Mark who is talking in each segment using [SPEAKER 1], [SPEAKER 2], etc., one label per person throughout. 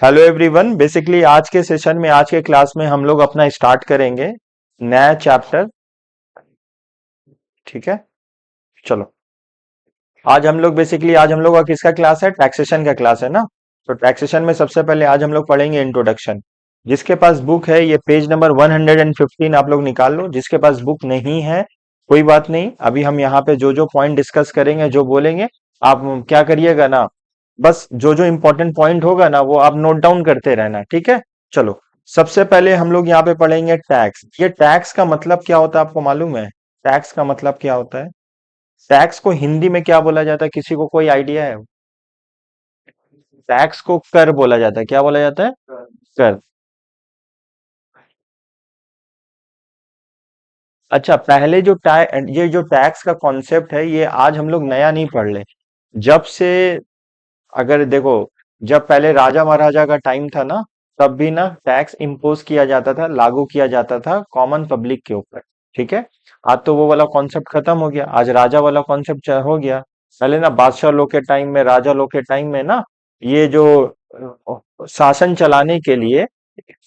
[SPEAKER 1] Hello everyone. Basically आज के session में आज के क्लास में हम लोग अपना स्टार्ट करेंगे नया चैप्टर। ठीक है, चलो। आज हम लोग का किसका क्लास है? टैक्सेशन का क्लास है ना। तो टैक्सेशन में सबसे पहले आज हम लोग पढ़ेंगे इंट्रोडक्शन। जिसके पास बुक है ये पेज नंबर 115 आप लोग निकाल लो। जिसके पास बुक नहीं है कोई बात नहीं, अभी हम यहाँ पे जो जो पॉइंट डिस्कस करेंगे जो बोलेंगे आप क्या करिएगा ना, बस जो जो इंपॉर्टेंट पॉइंट होगा ना वो आप नोट डाउन करते रहना। ठीक है, चलो। सबसे पहले हम लोग यहाँ पे पढ़ेंगे टैक्स। ये टैक्स का मतलब क्या होता है आपको मालूम है? टैक्स का मतलब क्या होता है? टैक्स को हिंदी में क्या बोला जाता है? किसी को कोई आइडिया है? टैक्स को कर बोला जाता है। क्या बोला जाता है? कर। अच्छा, पहले जो ये जो टैक्स का कॉन्सेप्ट है ये आज हम लोग नया नहीं पढ़ ले। जब से, अगर देखो, जब पहले राजा महाराजा का टाइम था ना, तब भी ना टैक्स इम्पोज किया जाता था, लागू किया जाता था कॉमन पब्लिक के ऊपर। ठीक है। आज तो वो वाला कॉन्सेप्ट खत्म हो गया, आज राजा वाला कॉन्सेप्ट हो गया। पहले ना बादशाह लोग के टाइम में, राजा लोग के टाइम में ना, ये जो शासन चलाने के लिए,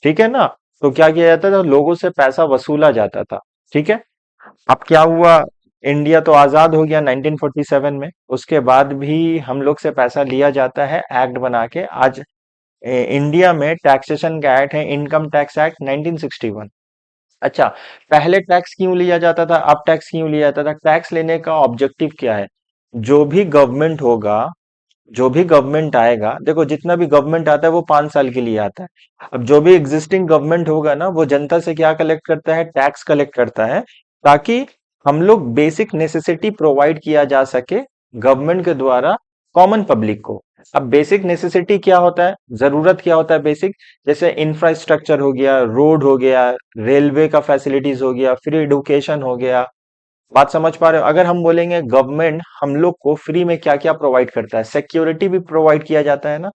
[SPEAKER 1] ठीक है ना, तो क्या किया जाता था, लोगों से पैसा वसूला जाता था। ठीक है। अब क्या हुआ, इंडिया तो आजाद हो गया 1947 में, उसके बाद भी हम लोग से पैसा लिया जाता है एक्ट बना के। आज इंडिया में टैक्सेशन का एक्ट है इनकम टैक्स एक्ट 1961। अच्छा, पहले टैक्स क्यों लिया जाता था, अब टैक्स क्यों लिया जाता था? टैक्स लेने का ऑब्जेक्टिव क्या है? जो भी गवर्नमेंट होगा, जो भी गवर्नमेंट आएगा, देखो जितना भी गवर्नमेंट आता है वो 5 साल के लिए आता है। अब जो भी एग्जिस्टिंग गवर्नमेंट होगा ना वो जनता से क्या कलेक्ट करता है? टैक्स कलेक्ट करता है, ताकि हम लोग बेसिक नेसेसिटी प्रोवाइड किया जा सके गवर्नमेंट के द्वारा कॉमन पब्लिक को। अब बेसिक नेसेसिटी क्या होता है, जरूरत क्या होता है बेसिक? जैसे इंफ्रास्ट्रक्चर हो गया, रोड हो गया, रेलवे का फैसिलिटीज हो गया, फ्री एडुकेशन हो गया। बात समझ पा रहे हो? अगर हम बोलेंगे गवर्नमेंट हम लोग को फ्री में क्या क्या प्रोवाइड करता है, सिक्योरिटी भी प्रोवाइड किया जाता है ना।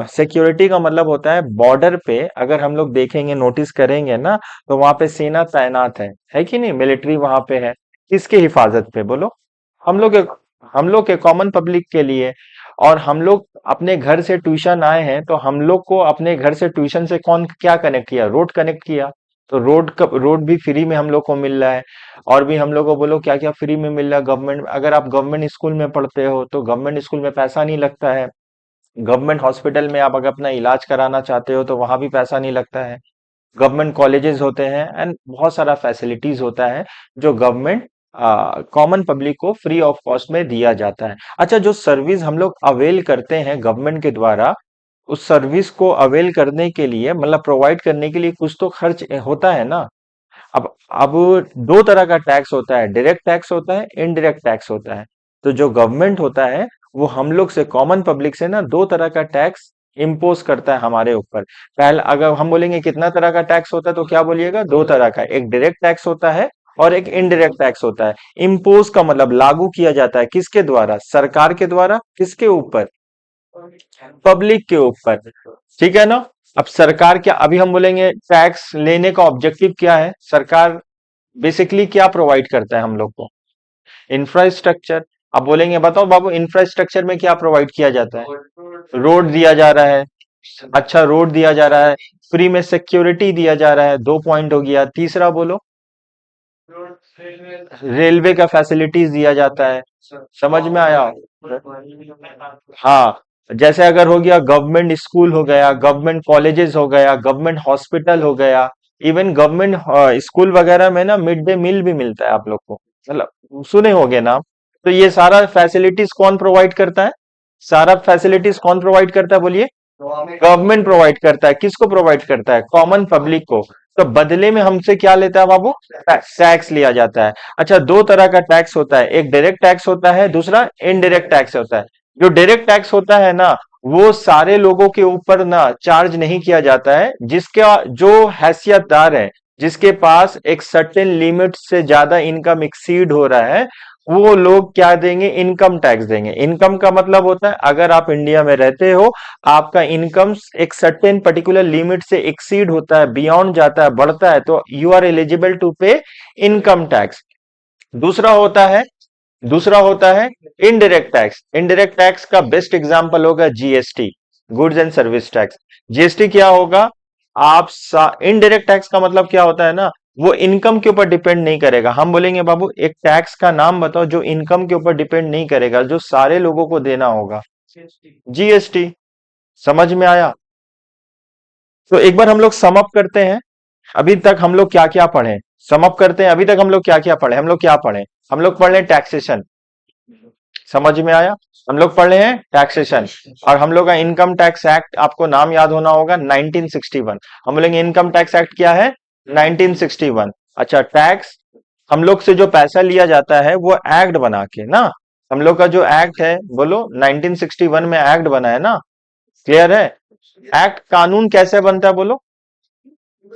[SPEAKER 1] सिक्योरिटी का मतलब होता है बॉर्डर पे अगर हम लोग देखेंगे, नोटिस करेंगे ना, तो वहां पे सेना तैनात है कि नहीं? मिलिट्री वहां पे है। किसके हिफाजत पे बोलो? हम लोग के, हम लोग के कॉमन पब्लिक के लिए। और हम लोग अपने घर से ट्यूशन आए हैं तो हम लोग को अपने घर से ट्यूशन से कौन क्या कनेक्ट किया? रोड कनेक्ट किया। तो रोड भी फ्री में हम लोग को मिल रहा है। और भी हम लोग को बोलो क्या क्या फ्री में मिल रहा है गवर्नमेंट। अगर आप गवर्नमेंट स्कूल में पढ़ते हो तो गवर्नमेंट स्कूल में पैसा नहीं लगता है। गवर्नमेंट हॉस्पिटल में आप अगर अपना इलाज कराना चाहते हो तो वहां भी पैसा नहीं लगता है। गवर्नमेंट कॉलेजेस होते हैं एंड बहुत सारा फैसिलिटीज होता है जो गवर्नमेंट कॉमन पब्लिक को फ्री ऑफ कॉस्ट में दिया जाता है। अच्छा, जो सर्विस हम लोग अवेल करते हैं गवर्नमेंट के द्वारा, उस सर्विस को अवेल करने के लिए, मतलब प्रोवाइड करने के लिए कुछ तो खर्च होता है ना। अब दो तरह का टैक्स होता है, डायरेक्ट टैक्स होता है, इनडायरेक्ट टैक्स होता है। तो जो गवर्नमेंट होता है वो हम लोग से, कॉमन पब्लिक से ना, दो तरह का टैक्स इम्पोज करता है हमारे ऊपर। पहले अगर हम बोलेंगे कितना तरह का टैक्स होता है तो क्या बोलिएगा? दो तरह का, एक डायरेक्ट टैक्स होता है और एक इनडायरेक्ट टैक्स होता है। इम्पोज का मतलब लागू किया जाता है, किसके द्वारा? सरकार के द्वारा। किसके ऊपर? पब्लिक के ऊपर। ठीक है ना। अब सरकार क्या, अभी हम बोलेंगे टैक्स लेने का ऑब्जेक्टिव क्या है? सरकार बेसिकली क्या प्रोवाइड करता है हम लोग को? इंफ्रास्ट्रक्चर। अब बोलेंगे बताओ बाबू इंफ्रास्ट्रक्चर में क्या प्रोवाइड किया जाता है? रोड दिया जा रहा है। अच्छा, रोड दिया जा रहा है, फ्री में सिक्योरिटी दिया जा रहा है, 2 पॉइंट हो गया। तीसरा बोलो, रेलवे का फैसिलिटीज दिया जाता है। समझ में आया? हाँ। जैसे अगर हो गया गवर्नमेंट स्कूल हो गया, गवर्नमेंट कॉलेजेस हो गया, गवर्नमेंट हॉस्पिटल हो गया, इवन गवर्नमेंट स्कूल वगैरह में ना मिड डे मील भी मिलता है आप लोग को, मतलब सुने होंगे ना। तो ये सारा फैसिलिटीज कौन प्रोवाइड करता है? सारा फैसिलिटीज कौन प्रोवाइड करता है बोलिए? गवर्नमेंट प्रोवाइड करता है। किसको प्रोवाइड करता है? कॉमन पब्लिक को। तो बदले में हमसे क्या लेता है बाबू? टैक्स लिया जाता है। अच्छा, दो तरह का टैक्स होता है, एक डायरेक्ट टैक्स होता है, दूसरा इनडायरेक्ट टैक्स होता है। जो डायरेक्ट टैक्स होता है ना, वो सारे लोगों के ऊपर ना चार्ज नहीं किया जाता है। जिसका जो हैसियतदार है, जिसके पास एक सर्टेन लिमिट से ज्यादा इनकम एक्सीड हो रहा है, वो लोग क्या देंगे? इनकम टैक्स देंगे। इनकम का मतलब होता है अगर आप इंडिया में रहते हो, आपका इनकम एक सर्टेन पर्टिकुलर लिमिट से एक्सीड होता है, बियॉन्ड जाता है, बढ़ता है, तो यू आर एलिजिबल टू पे इनकम टैक्स। दूसरा होता है, दूसरा होता है इनडायरेक्ट टैक्स। इनडायरेक्ट टैक्स का बेस्ट एग्जांपल होगा GST. Goods and service tax. GST क्या होगा? आप इनडायरेक्ट टैक्स का मतलब क्या होता है ना, वो इनकम के ऊपर डिपेंड नहीं करेगा। हम बोलेंगे बाबू एक टैक्स का नाम बताओ जो इनकम के ऊपर डिपेंड नहीं करेगा, जो सारे लोगों को देना होगा। जीएसटी। समझ में आया? तो एक बार हम लोग सम अप करते हैं, अभी तक हम लोग क्या क्या पढ़े। सम अप करते हैं, अभी तक हम लोग क्या क्या पढ़े। हम लोग क्या पढ़े? हम लोग पढ़ रहे हैं टैक्सेशन। समझ में आया? हम लोग पढ़ रहे हैं टैक्सेशन। और हम लोग का इनकम टैक्स एक्ट आपको नाम याद होना होगा, 1961। हम बोलेंगे इनकम टैक्स एक्ट क्या है? 1961। अच्छा, टैक्स हम लोग से जो पैसा लिया जाता है वो एक्ट बना के ना, हम लोग का जो एक्ट है, बोलो 1961 में एक्ट बना है ना। क्लियर है? एक्ट कानून कैसे बनता है बोलो?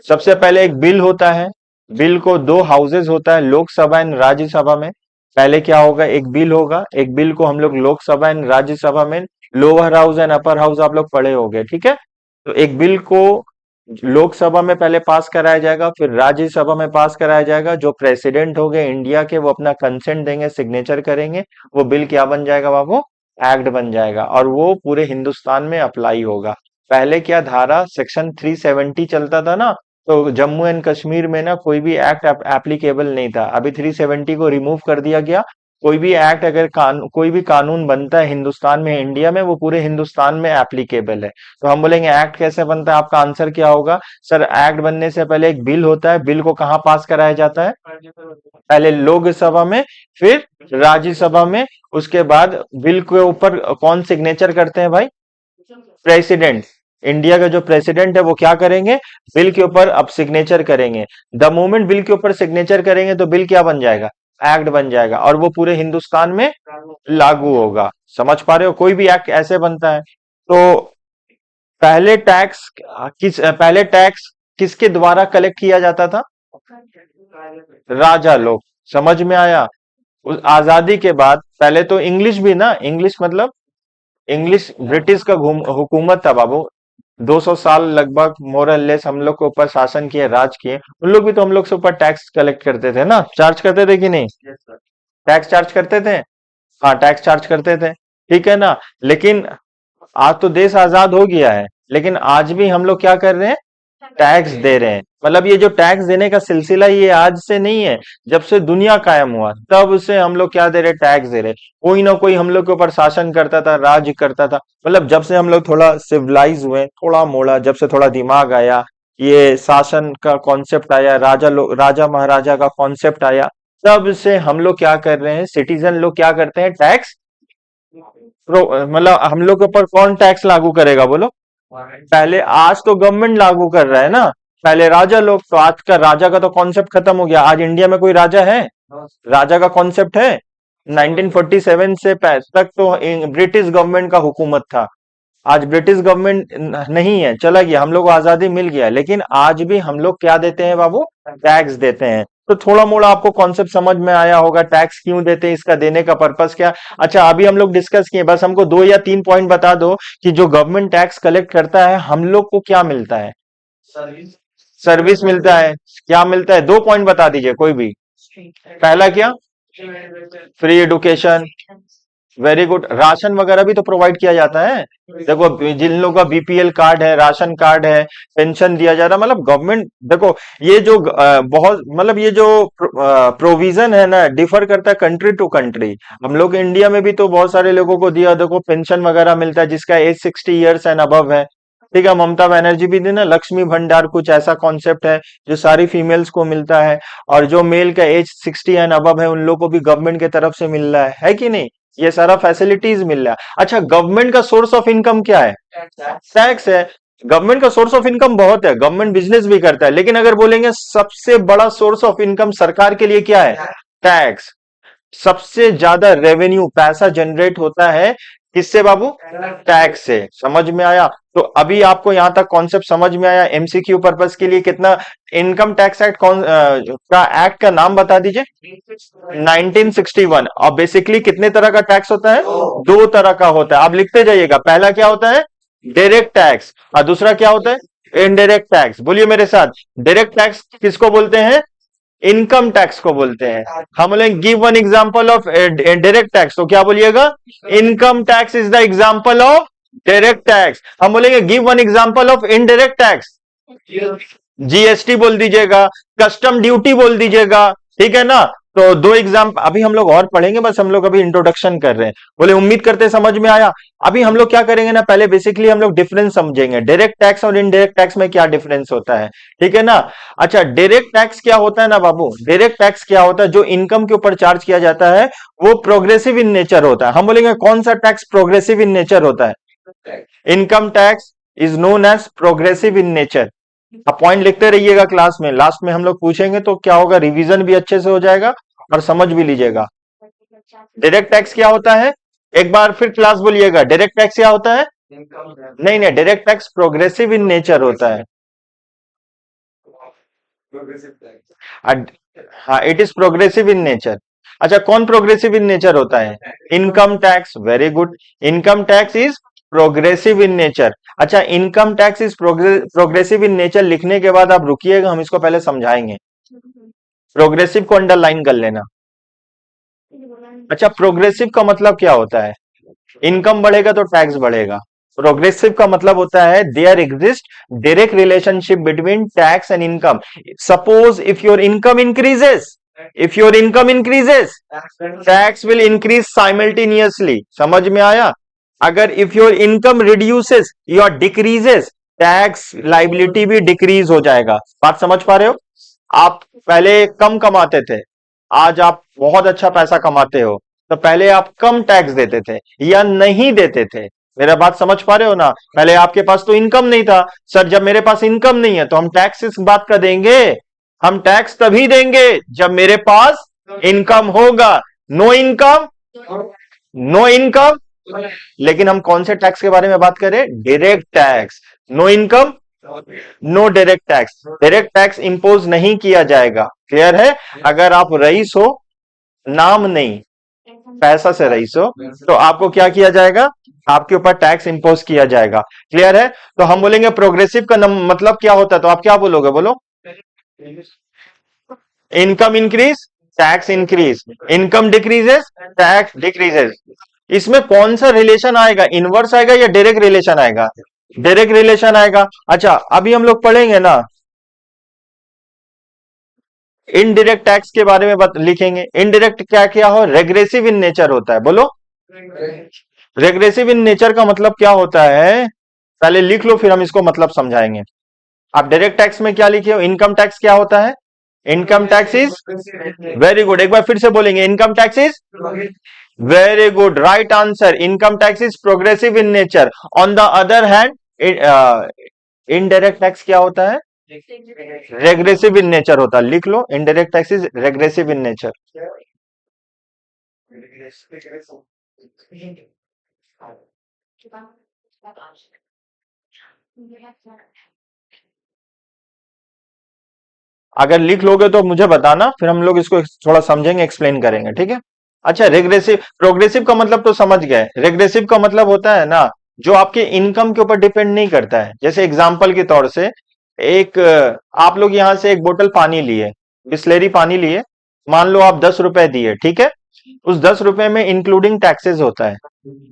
[SPEAKER 1] सबसे पहले एक बिल होता है। बिल को दो हाउसेज होता है, लोकसभा एंड राज्यसभा में। पहले क्या होगा? एक बिल होगा। एक बिल को हम लोग लोकसभा एंड राज्यसभा में, lower house and upper house आप लोग पढ़े होंगे, ठीक है। तो एक बिल को लोकसभा में पहले पास कराया जाएगा, फिर राज्यसभा में पास कराया जाएगा। जो प्रेसिडेंट हो गए इंडिया के, वो अपना कंसेंट देंगे, सिग्नेचर करेंगे। वो बिल क्या बन जाएगा बाबू? एक्ट बन जाएगा, और वो पूरे हिंदुस्तान में अप्लाई होगा। पहले क्या धारा सेक्शन 370 चलता था ना, तो जम्मू एंड कश्मीर में ना कोई भी एक्ट एप्लीकेबल नहीं था। अभी 370 को रिमूव कर दिया गया। कोई भी एक्ट अगर कोई भी कानून बनता है हिंदुस्तान में, इंडिया में, वो पूरे हिंदुस्तान में एप्लीकेबल है। तो हम बोलेंगे एक्ट कैसे बनता है, आपका आंसर क्या होगा? सर एक्ट बनने से पहले एक बिल होता है। बिल को कहाँ पास कराया जाता है? पहले लोकसभा में, फिर राज्यसभा में। उसके बाद बिल के ऊपर कौन सिग्नेचर करते हैं भाई? प्रेसिडेंट। इंडिया का जो प्रेसिडेंट है वो क्या करेंगे? बिल के ऊपर अब सिग्नेचर करेंगे। द मोमेंट बिल के ऊपर सिग्नेचर करेंगे तो बिल क्या बन जाएगा? एक्ट बन जाएगा, और वो पूरे हिंदुस्तान में लागू होगा। समझ पा रहे हो? कोई भी एक्ट ऐसे बनता है। तो पहले टैक्स पहले टैक्स किसके द्वारा कलेक्ट किया जाता था? राजा लोग। समझ में आया? उस आजादी के बाद पहले तो इंग्लिश भी ना, इंग्लिश मतलब इंग्लिश ब्रिटिश का हुकूमत था बाबू। 200 साल लगभग मोर लेस हम लोग के ऊपर शासन किए, राज किए। उन लोग भी तो हम लोग से ऊपर टैक्स कलेक्ट करते थे ना, चार्ज करते थे कि नहीं? टैक्स चार्ज करते थे। हाँ, टैक्स चार्ज करते थे, ठीक है ना। लेकिन आज तो देश आजाद हो गया है, लेकिन आज भी हम लोग क्या कर रहे हैं? टैक्स दे रहे हैं। मतलब ये जो टैक्स देने का सिलसिला, ये आज से नहीं है। जब से दुनिया कायम हुआ तब से हम लोग क्या दे रहे? टैक्स दे रहे। कोई ना कोई हम लोग के ऊपर शासन करता था, राज करता था। मतलब जब से हम लोग थोड़ा सिविलाइज हुए, थोड़ा मोड़ा, जब से थोड़ा दिमाग आया, ये शासन का कॉन्सेप्ट आया, राजा महाराजा का कॉन्सेप्ट आया, तब से हम लोग क्या कर रहे हैं? सिटीजन लोग क्या करते हैं? टैक्स मतलब हम लोग के ऊपर कौन टैक्स लागू करेगा बोलो? पहले, आज तो गवर्नमेंट लागू कर रहा है ना। पहले राजा लोग, तो आज का राजा का तो कॉन्सेप्ट खत्म हो गया। आज इंडिया में कोई राजा है? राजा का कॉन्सेप्ट है? 1947 से तक तो ब्रिटिश गवर्नमेंट का हुकूमत था। आज ब्रिटिश गवर्नमेंट नहीं है, चला गया, हम लोग को आजादी मिल गया। लेकिन आज भी हम लोग क्या देते हैं बाबू? टैक्स देते हैं। तो थोड़ा मोड़ा आपको कॉन्सेप्ट समझ में आया होगा, टैक्स क्यों देते हैं, इसका देने का पर्पस क्या। अच्छा, अभी हम लोग डिस्कस किए, बस हमको 2 या 3 पॉइंट बता दो कि जो गवर्नमेंट टैक्स कलेक्ट करता है हम लोग को क्या मिलता है? सर्विस मिलता है। क्या मिलता है? 2 पॉइंट बता दीजिए कोई भी। पहला क्या? Free education. Very good. Ration वगैरह भी तो प्रोवाइड किया जाता है। देखो, जिन लोगों का बीपीएल कार्ड है, राशन कार्ड है, पेंशन दिया जा रहा है। मतलब गवर्नमेंट, देखो ये जो बहुत, मतलब ये जो प्रोविजन है ना, डिफर करता है कंट्री टू कंट्री। हम लोग इंडिया में भी तो बहुत सारे लोगों को दिया, देखो पेंशन वगैरह मिलता है जिसका एज 60 ईयर्स एंड अबव है। ठीक है, ममता बनर्जी भी थी ना, लक्ष्मी भंडार कुछ ऐसा कॉन्सेप्ट है जो सारी फीमेल्स को मिलता है। और जो मेल का एज 60 एंड अबव है, उन लोगों को भी गवर्नमेंट की तरफ से मिल रहा है कि नहीं? ये सारा फैसिलिटीज मिल रहा है। अच्छा, गवर्नमेंट का सोर्स ऑफ इनकम क्या है? टैक्स है। गवर्नमेंट का सोर्स ऑफ इनकम बहुत है, गवर्नमेंट बिजनेस भी करता है, लेकिन अगर बोलेंगे सबसे बड़ा सोर्स ऑफ इनकम सरकार के लिए क्या है? टैक्स। सबसे ज्यादा रेवेन्यू, पैसा जनरेट होता है किससे बाबू? टैक्स से। समझ में आया? तो अभी आपको यहां तक कॉन्सेप्ट समझ में आया? एमसीक्यू पर्पस के लिए कितना? इनकम टैक्स एक्ट कौन का एक्ट का नाम बता दीजिए। 1961। और बेसिकली कितने तरह का टैक्स होता है? 2 तरह का होता है। आप लिखते जाइएगा। पहला क्या होता है? Direct tax. और दूसरा क्या होता है? Indirect tax. बोलिए मेरे साथ, डायरेक्ट टैक्स किसको बोलते हैं? इनकम टैक्स को बोलते हैं। हम बोलेंगे give one example of direct tax, तो क्या बोलिएगा? Income tax is the example of direct tax. हम बोलेंगे give one example of indirect tax, GST बोल दीजिएगा, कस्टम ड्यूटी बोल दीजिएगा, ठीक है ना। तो दो एग्जाम अभी हम लोग और पढ़ेंगे, बस हम लोग अभी इंट्रोडक्शन कर रहे हैं। बोले उम्मीद करते हैं समझ में आया। अभी हम लोग क्या करेंगे ना, पहले बेसिकली हम लोग डिफरेंस समझेंगे, डायरेक्ट टैक्स और इनडायरेक्ट टैक्स में क्या डिफरेंस होता है, ठीक है ना। अच्छा, डायरेक्ट टैक्स क्या होता है ना बाबू, डायरेक्ट टैक्स क्या होता है, जो इनकम के ऊपर चार्ज किया जाता है वो प्रोग्रेसिव इन नेचर होता है। हम बोलेंगे कौन सा टैक्स प्रोग्रेसिव इन नेचर होता है, income tax is known as progressive in nature. आप पॉइंट लिखते रहिएगा क्लास में, लास्ट में हम लोग पूछेंगे तो क्या होगा, रिवीजन भी अच्छे से हो जाएगा और समझ भी लीजिएगा। डायरेक्ट टैक्स क्या होता है, एक बार फिर क्लास बोलिएगा, डायरेक्ट टैक्स क्या होता है। नहीं नहीं, direct tax progressive in nature होता है। अड- हाँ, it is progressive in nature. अच्छा, कौन प्रोग्रेसिव इन नेचर होता है, income tax, very good. Income tax is progressive in nature. अच्छा, income tax is progressive in nature लिखने के बाद आप रुकिएगा, हम इसको पहले समझाएंगे। प्रोग्रेसिव को अंडरलाइन कर लेना। अच्छा, प्रोग्रेसिव का मतलब क्या होता है, इनकम बढ़ेगा तो टैक्स बढ़ेगा। प्रोग्रेसिव का मतलब होता है there exist direct relationship between tax and income. Suppose if your income increases, if your income increases, tax will increase simultaneously. समझ में आया। अगर इफ योर इनकम रिड्यूसेस या डिक्रीजेस, टैक्स लाइबिलिटी भी डिक्रीज हो जाएगा। बात समझ पा रहे हो। आप पहले कम कमाते थे, आज आप बहुत अच्छा पैसा कमाते हो, तो पहले आप कम टैक्स देते थे या नहीं देते थे। मेरा बात समझ पा रहे हो ना। पहले आपके पास तो इनकम नहीं था, सर जब मेरे पास इनकम नहीं है तो हम टैक्स इस बात का देंगे, हम टैक्स तभी देंगे जब मेरे पास इनकम होगा। No income, no income. लेकिन हम कौन से टैक्स के बारे में बात करें, direct tax. No income, no direct tax, direct tax impose नहीं किया जाएगा। क्लियर है। अगर आप रईस हो, नाम नहीं पैसा से रईस हो, तो आपको क्या किया जाएगा, आपके ऊपर टैक्स इंपोज किया जाएगा। क्लियर है। तो हम बोलेंगे प्रोग्रेसिव का मतलब क्या होता है, तो आप क्या बोलोगे, बोलो। Income increase, tax increase, income decreases, tax decreases. इसमें कौन सा रिलेशन आएगा, इनवर्स आएगा या डायरेक्ट रिलेशन आएगा, डायरेक्ट रिलेशन आएगा। अच्छा, अभी हम लोग पढ़ेंगे ना, इनडायरेक्ट टैक्स के बारे में लिखेंगे। इनडायरेक्ट क्या क्या हो, रेग्रेसिव इन नेचर होता है, बोलो। रेग्रेसिव इन नेचर का मतलब क्या होता है, पहले लिख लो फिर हम इसको मतलब समझाएंगे। आप डायरेक्ट टैक्स में क्या लिखे हो, इनकम टैक्स क्या होता है, income tax is, very good, एक बार फिर से बोलेंगे, income tax is, very good, right answer, income tax is progressive in nature. On the other hand, indirect tax क्या होता है, रेग्रेसिव इन नेचर होता है। लिख लो, indirect tax is regressive in nature. अगर लिख लोगे तो मुझे बताना, फिर हम लोग इसको थोड़ा समझेंगे, एक्सप्लेन करेंगे, ठीक है। अच्छा, रेग्रेसिव प्रोग्रेसिव का मतलब तो समझ गए। रेग्रेसिव का मतलब होता है ना, जो आपके इनकम के ऊपर डिपेंड नहीं करता है। जैसे एग्जांपल के तौर से, एक आप लोग यहां से एक बोतल पानी लिए, बिस्लेरी पानी लिए, मान लो आप 10 रुपए दिए, ठीक है। उस 10 रुपए में इंक्लूडिंग टैक्सेस होता है,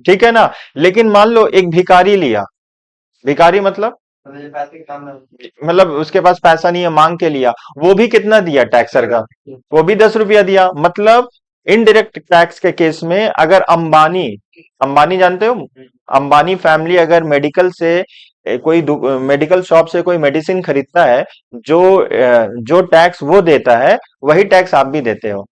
[SPEAKER 1] ठीक है ना। लेकिन मान लो एक भिखारी लिया, भिखारी मतलब उसके पास पैसा नहीं है, मांग के लिया, वो भी कितना दिया टैक्सर का, वो भी 10 रुपया दिया। मतलब इनडायरेक्ट टैक्स के केस में अगर अंबानी, अंबानी जानते हो, अंबानी फैमिली अगर मेडिकल से कोई मेडिकल शॉप से कोई मेडिसिन खरीदता है, जो टैक्स वो देता है वही टैक्स आप भी देते हो।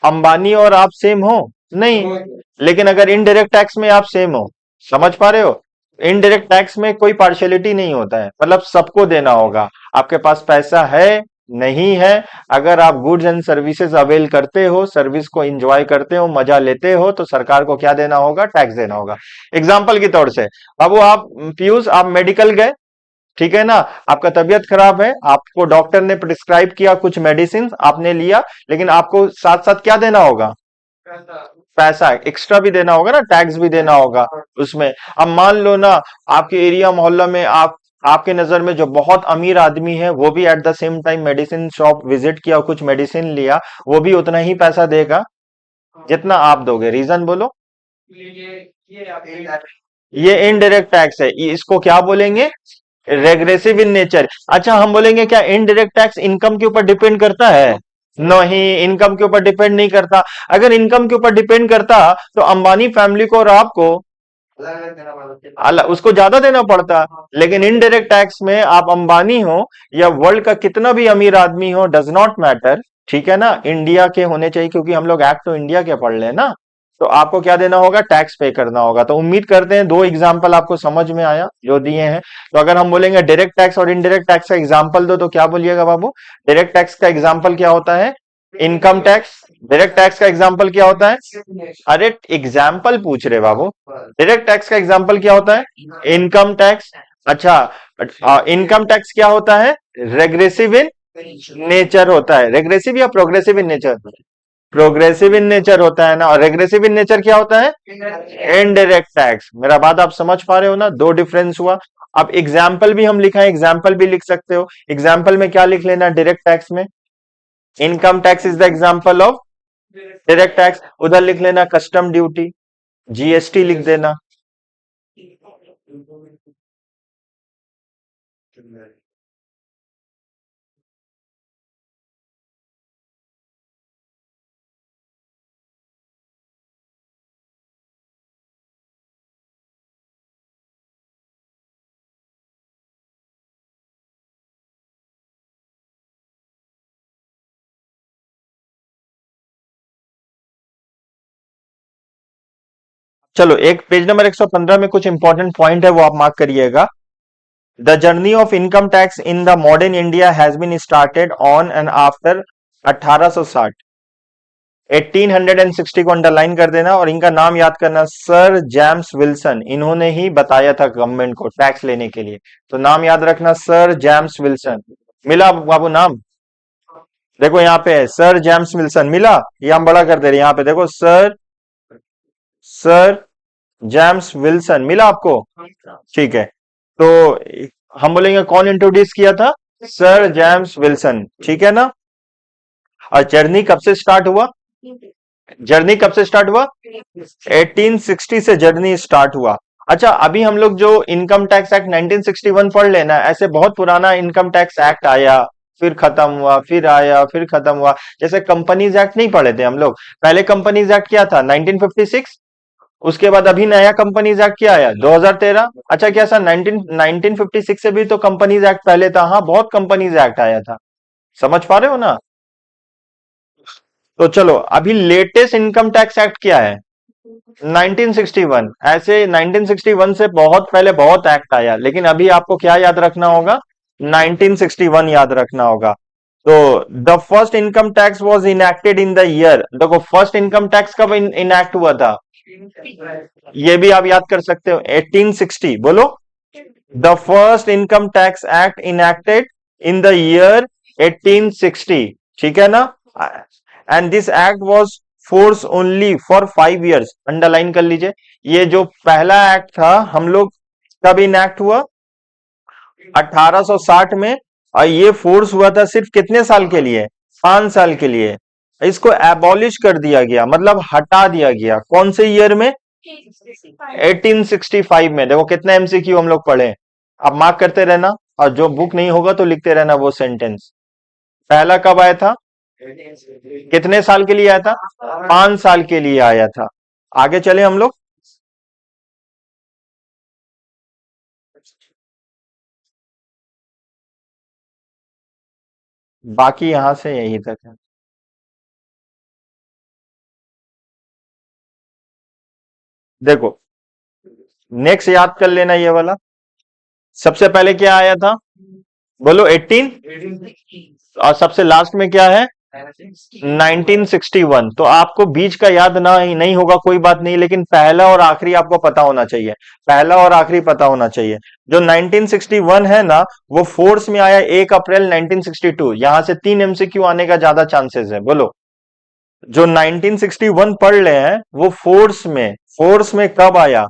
[SPEAKER 1] अंबानी और आप सेम हो नहीं, लेकिन अगर इनडायरेक्ट टैक्स में आप सेम हो। समझ पा रहे हो। इनडायरेक्ट टैक्स में कोई पार्शियलिटी नहीं होता है, मतलब सबको देना होगा। आपके पास पैसा है, नहीं है, अगर आप गुड्स एंड सर्विसेज अवेल करते हो, सर्विस को एंजॉय करते हो, मजा लेते हो, तो सरकार को क्या देना होगा, टैक्स देना होगा। एग्जाम्पल के तौर से, बाबू आप पीयूष, आप मेडिकल गए, ठीक है ना, आपका तबीयत खराब है, आपको डॉक्टर ने प्रिस्क्राइब किया कुछ मेडिसिन, आपने लिया, लेकिन आपको साथ साथ क्या देना होगा, पैसा एक्स्ट्रा भी देना होगा ना, टैक्स भी देना होगा उसमें। अब मान लो ना, आपके एरिया मोहल्ला में आप, आपके नजर में जो बहुत अमीर आदमी है, वो भी at the same time medicine shop visit किया, कुछ मेडिसिन लिया, वो भी उतना ही पैसा देगा जितना आप दोगे। रीजन बोलो। ये इनडायरेक्ट टैक्स है, इसको क्या बोलेंगे? Regressive in nature. अच्छा, हम बोलेंगे क्या इनडायरेक्ट टैक्स इनकम के ऊपर डिपेंड करता है? नहीं, इनकम के ऊपर डिपेंड नहीं करता। अगर इनकम के ऊपर डिपेंड करता तो अंबानी फैमिली को और आपको उसको ज्यादा देना पड़ता। लेकिन इनडायरेक्ट टैक्स में आप अंबानी हो या वर्ल्ड का कितना भी अमीर आदमी हो, डज नॉट मैटर, ठीक है ना, इंडिया के होने चाहिए, क्योंकि हम लोग एक्ट तो इंडिया के पढ़ रहे हैं ना। तो आपको क्या देना होगा? टैक्स पे करना होगा। तो उम्मीद करते हैं दो एग्जाम्पल आपको समझ में आया जो दिए हैं। तो अगर हम बोलेंगे डायरेक्ट टैक्स और इनडायरेक्ट टैक्स का एग्जाम्पल दो, तो क्या बोलिएगा बाबू? डायरेक्ट टैक्स का एग्जाम्पल क्या होता है? Income tax. डायरेक्ट टैक्स का एग्जाम्पल क्या होता है? अरे एग्जाम्पल पूछ रहे बाबू। डायरेक्ट टैक्स का एग्जाम्पल क्या होता है? Income tax. अच्छा, इनकम टैक्स क्या होता है? रेग्रेसिव इन नेचर होता है। रेग्रेसिव या progressive in nature? Progressive in nature होता है ना। और रेग्रेसिव इन नेचर क्या होता है? Indirect tax. मेरा बात आप समझ पा रहे हो ना? दो डिफरेंस हुआ। अब एग्जाम्पल भी हम लिखा है, एग्जाम्पल भी लिख सकते हो। एग्जाम्पल में क्या लिख लेना डायरेक्ट टैक्स में? Income tax is the example of direct tax. उधर लिख लेना कस्टम ड्यूटी, जीएसटी लिख देना। चलो, एक पेज नंबर 115 में कुछ इंपॉर्टेंट पॉइंट है, वो आप मार्क करिएगा। The journey of income tax in the modern India has been started on and after 1860। 1860 को अंडरलाइन कर देना और इनका नाम याद करना, सर जेम्स विल्सन। इन्होंने ही बताया था गवर्नमेंट को टैक्स लेने के लिए। तो नाम याद रखना, सर जेम्स विल्सन। मिला बाबू नाम? देखो यहाँ पे है सर जेम्स विल्सन, मिला? ये हम बड़ा कर दे रहे हैं, यहाँ पे देखो सर, सर जेम्स विल्सन, मिला आपको? ठीक है। तो हम बोलेंगे कौन इंट्रोड्यूस किया था? सर जेम्स विल्सन, ठीक है ना। और जर्नी कब से स्टार्ट हुआ? जर्नी कब से स्टार्ट हुआ? 1860 से जर्नी स्टार्ट हुआ। अच्छा, अभी हम लोग जो इनकम टैक्स एक्ट 1961 पढ़ लेना, ऐसे बहुत पुराना इनकम टैक्स एक्ट आया, फिर खत्म हुआ, फिर आया, फिर खत्म हुआ। जैसे कंपनीज एक्ट नहीं पढ़े थे हम लोग? पहले कंपनीज एक्ट क्या था? 1956। उसके बाद अभी नया कंपनीज एक्ट क्या आया? 2013। अच्छा, क्या सर 1956 से भी तो कंपनीज एक्ट पहले था? हाँ, बहुत कंपनीज एक्ट आया था। समझ पा रहे हो ना? तो चलो, अभी लेटेस्ट इनकम टैक्स एक्ट क्या है? 1961। ऐसे 1961 से बहुत पहले बहुत एक्ट आया, लेकिन अभी आपको क्या याद रखना होगा? 1961 याद रखना होगा। तो the first income tax was enacted in the year, देखो फर्स्ट इनकम टैक्स कब इनएक्ट हुआ था? ये भी आप याद कर सकते हो, 1860। बोलो, the first income tax act enacted in the year 1860, ठीक है ना। And this act was force only for 5 years। Underline कर लीजिए, ये जो पहला एक्ट था हम लोग कब इनएक्ट हुआ? 1860 में। और ये फोर्स हुआ था सिर्फ कितने साल के लिए? 5 साल के लिए। इसको एबॉलिश कर दिया गया, मतलब हटा दिया गया। कौन से ईयर में? 1865 में। देखो कितना एमसीक्यू हम लोग पढ़े। अब मार्क करते रहना, और जो बुक नहीं होगा तो लिखते रहना वो सेंटेंस। पहला कब आया था? कितने साल के लिए आया था? 5 साल के लिए आया था। आगे चले हम लोग। बाकी यहां से यहीं तक है। देखो, नेक्स्ट याद कर लेना ये वाला। सबसे पहले क्या आया था? बोलो 18। और सबसे लास्ट में क्या है? 1961। तो आपको बीच का याद ना ही नहीं होगा कोई बात नहीं, लेकिन पहला और आखिरी आपको पता होना चाहिए। पहला और आखिरी पता होना चाहिए। जो 1961 है ना, वो फोर्स में आया 1 अप्रैल 1962। यहां से 3 एमसीक्यू आने का ज्यादा चांसेस है। बोलो, जो 1961 पढ़ रहे हैं वो फोर्स में कब आया?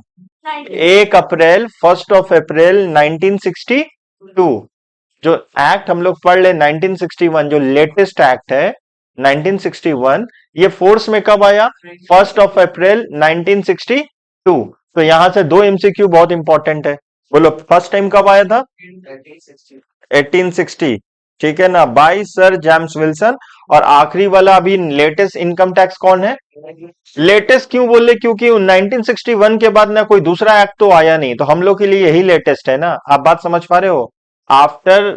[SPEAKER 1] 1 अप्रैल, 1 अप्रैल 1962। जो एक्ट हम लोग पढ़ ले 1961, जो लेटेस्ट एक्ट है 1961, ये फोर्स में कब आया? 1 अप्रैल 1962। तो यहां से दो एमसीक्यू बहुत इंपॉर्टेंट है। बोलो फर्स्ट टाइम कब आया था? 1860। ठीक है ना, बाय सर जेम्स विल्सन। और आखिरी वाला अभी लेटेस्ट इनकम टैक्स कौन है? लेटेस्ट क्यों बोले? क्योंकि 1961 के बाद ना कोई दूसरा एक्ट तो आया नहीं, तो हम लोग के लिए यही लेटेस्ट है ना। आप बात समझ पा रहे हो? आफ्टर